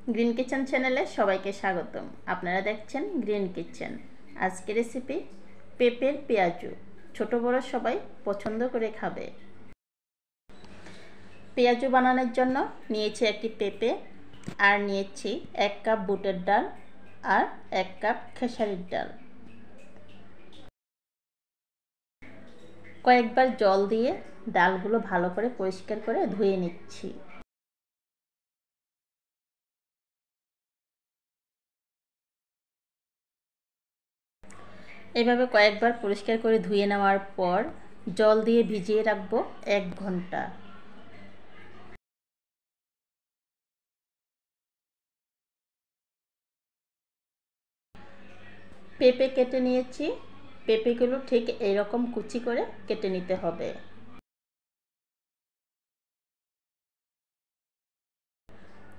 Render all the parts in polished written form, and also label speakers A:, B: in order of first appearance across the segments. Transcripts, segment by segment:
A: Green kitchen চ্যানেলে সবাইকে স্বাগতম। আপনারা দেখছেন গ্রিন কিচেন। আজকের রেসিপি পেঁপের পেঁয়াজু। ছোট বড় সবাই পছন্দ করে খাবে। পেঁয়াজু বানানোর জন্য নিয়েছি একটি পেঁপে, আর নিয়েছি 1 কাপ বুটের ডাল আর 1 কাপ খেসারির ডাল। কয়েকবার জল দিয়ে ডালগুলো ভালো করে পরিষ্কার করে ধুয়ে নিচ্ছি। এভাবে কয়েকবার পরিষ্কার করে ধুয়ে নেওয়ার পর জল দিয়ে ভিজিয়ে রাখবো 1 ঘন্টা। পেঁপে কেটে নিয়েছি। পেঁপেগুলো ঠিক এরকম কুচি করে কেটে নিতে হবে।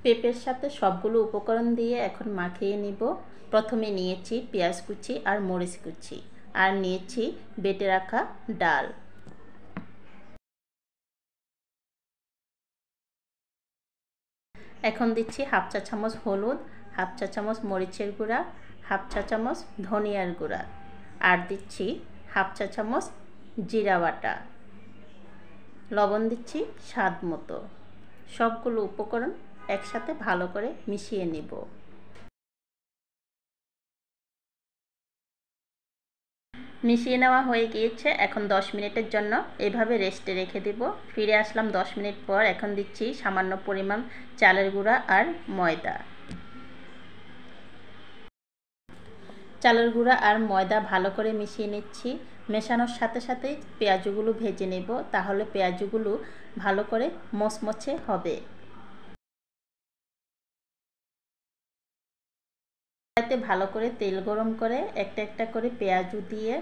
A: পেঁপের সাথে সবগুলো উপকরণ দিয়ে এখন মাখিয়ে নিব। প্রথমে নিয়েছি পেঁয়াজ কুচি আর মরিচ কুচি, আর নিয়েছি বেটে রাখা ডাল। এখন দিচ্ছি হাফ চা চামচ হলুদ, হাফ চা চামচ মরিচের গুঁড়া, হাফ চা চামচ ধনিয়ার গুঁড়া, আর দিচ্ছি হাফ চা চামচ জিরা বাটা। লবণ দিচ্ছি স্বাদ মতো। সবগুলো উপকরণ একসাথে ভালো করে মিশিয়ে নিব। মিশিয়ে নেওয়া হয়ে গিয়েছে। এখন 10 মিনিটের জন্য এভাবে রেস্টে রেখে দিব। ফিরে আসলাম 10 মিনিট পর। এখন দিচ্ছি সামান্য পরিমাণ চালের গুঁড়া আর ময়দা। চালের গুঁড়া আর ময়দা ভালো করে মিশিয়ে নিচ্ছি। মেশানোর সাথে সাথে পেঁয়াজগুলো ভেজে নেব, তাহলে পেঁয়াজগুলো ভালো করে মচমচে হবে। কড়াইতে ভালো করে তেল গরম করে একটা একটা করে পেঁয়াজু দিয়ে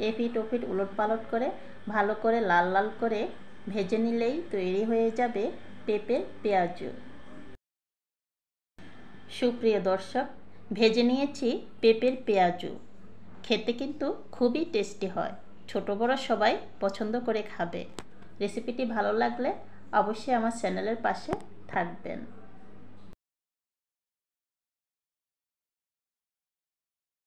A: এপিট ওপিট উলটপালট করে ভালো করে লাল লাল করে ভেজে নিলেই তৈরি হয়ে যাবে পেঁপের পেঁয়াজু। সুপ্রিয় দর্শক, ভেজে নিয়েছি পেঁপের পেঁয়াজু। খেতে কিন্তু খুবই টেস্টি হয়। ছোট বড় সবাই পছন্দ করে খাবে। রেসিপিটি ভালো লাগলে অবশ্যই আমার চ্যানেলের পাশে থাকবেন।